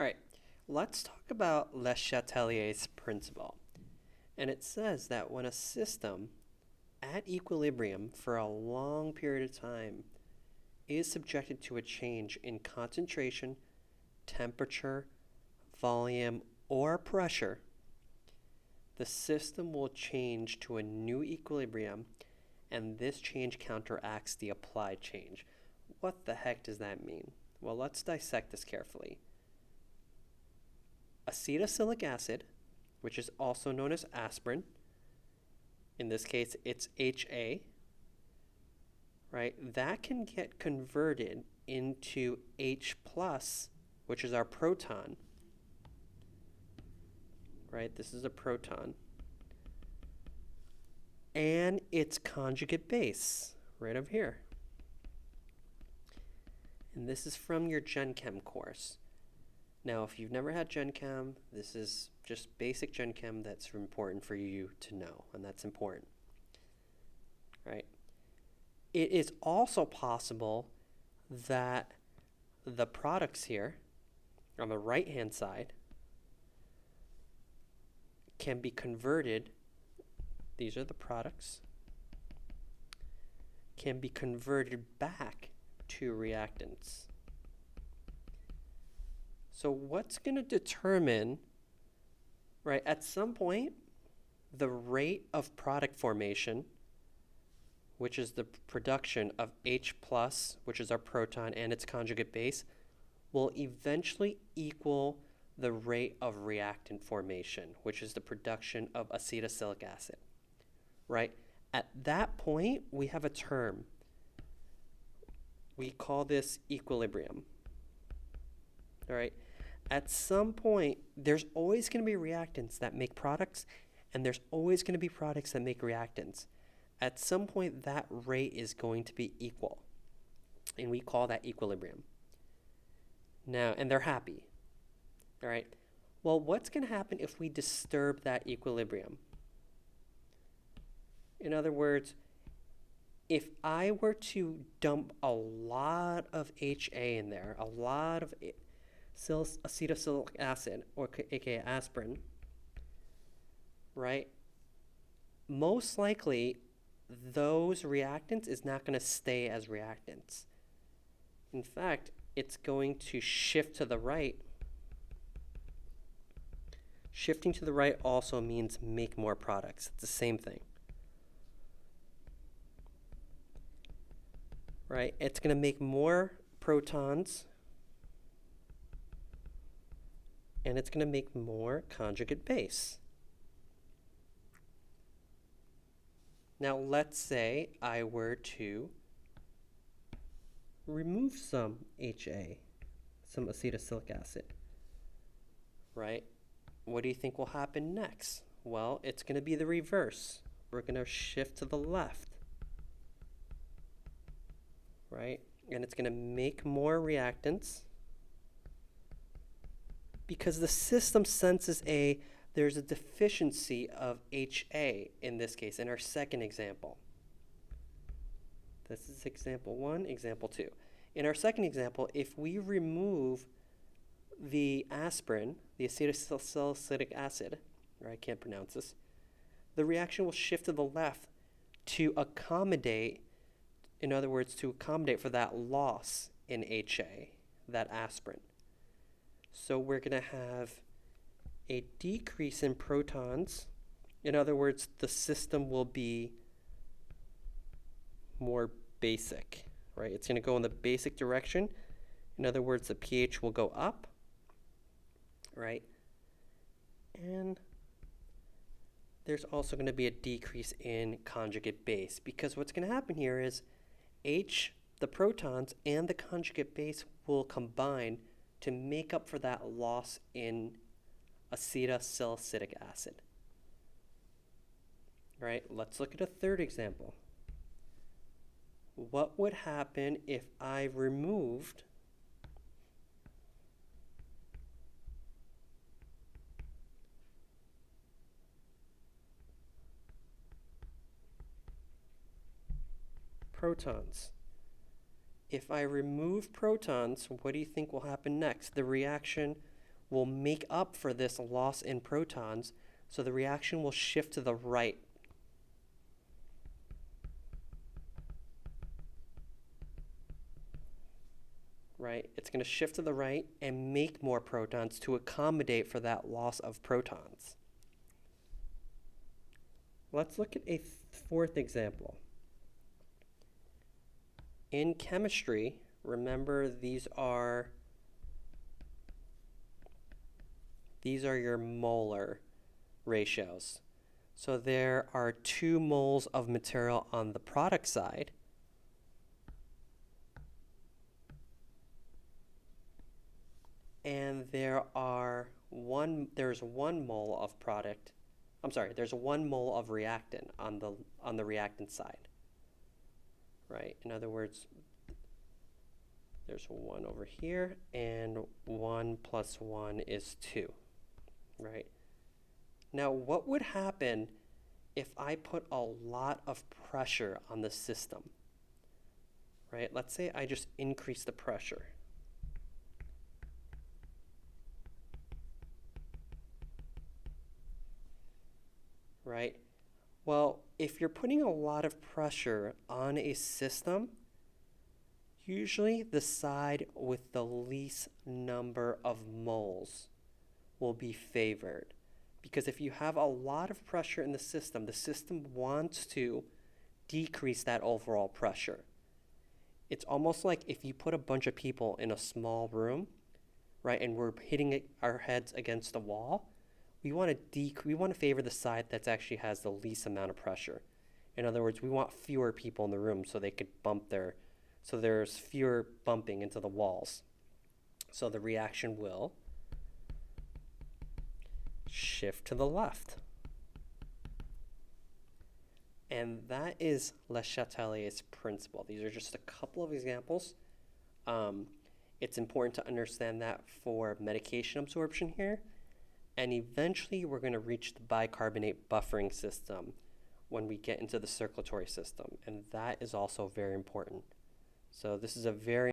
All right, let's talk about LeChatelier's principle. And it says that when a system at equilibrium for a long period of time is subjected to a change in concentration, temperature, volume, or pressure, the system will change to a new equilibrium, and this change counteracts the applied change. What the heck does that mean? Well, let's dissect this carefully. Acetylsilic acid, which is also known as aspirin, in this case it's HA, right? That can get converted into H plus, which is our proton, right? This is a proton. And its conjugate base, right over here. And this is from your Gen Chem course. Now, if you've never had Gen Chem, this is just basic Gen Chem that's important for you to know, and that's important, right? It is also possible that the products here on the right-hand side can be converted, these are the products, can be converted back to reactants. So what's going to determine, right, at some point, the rate of product formation, which is the production of H plus, which is our proton and its conjugate base, will eventually equal the rate of reactant formation, which is the production of acetylsilic acid, right? At that point, we have a term. We call this equilibrium, all right? At some point, there's always going to be reactants that make products, and there's always going to be products that make reactants. At some point, that rate is going to be equal, and we call that equilibrium. Now, and they're happy, all right? Well, what's going to happen if we disturb that equilibrium? In other words, if I were to dump a lot of HA in there, a lot of acetylsilic acid, or aka aspirin, right? Most likely, those reactants is not going to stay as reactants. In fact, it's going to shift to the right. Shifting to the right also means make more products. It's the same thing. Right? It's going to make more protons, and it's going to make more conjugate base. Now, let's say I were to remove some HA, some acetylsilic acid, right? What do you think will happen next? Well, it's going to be the reverse. We're going to shift to the left, right? And it's going to make more reactants because the system senses there's a deficiency of HA in this case, in our second example. This is example 1, example 2. In our second example, if we remove the aspirin, the acetylsalicylic acid, or I can't pronounce this, the reaction will shift to the left to accommodate, in other words, to accommodate for that loss in HA, that aspirin. So we're going to have a decrease in protons. In other words, the system will be more basic, right? It's going to go in the basic direction. In other words, the pH will go up, right? And there's also going to be a decrease in conjugate base, because what's going to happen here is the protons and the conjugate base will combine to make up for that loss in acetylsalicylic acid. Right? Let's look at a third example. What would happen if I removed protons? If I remove protons, what do you think will happen next? The reaction will make up for this loss in protons, so the reaction will shift to the right. Right? It's going to shift to the right and make more protons to accommodate for that loss of protons. Let's look at a fourth example. In chemistry, remember these are your molar ratios. So there are 2 moles of material on the product side, and there's 1 mole of product. There's 1 mole of reactant on the reactant side. Right? In other words, there's 1 over here, and 1 plus 1 is 2. Right? Now, what would happen if I put a lot of pressure on the system? Right? Let's say I just increase the pressure. Right? Well, if you're putting a lot of pressure on a system, usually the side with the least number of moles will be favored. Because if you have a lot of pressure in the system wants to decrease that overall pressure. It's almost like if you put a bunch of people in a small room, right, and we're hitting our heads against the wall, we want to favor the side that actually has the least amount of pressure. In other words, we want fewer people in the room so they could so there's fewer bumping into the walls. So the reaction will shift to the left. And that is LeChatelier's principle. These are just a couple of examples. It's important to understand that for medication absorption here. And eventually we're going to reach the bicarbonate buffering system when we get into the circulatory system. And that is also very important. So this is a very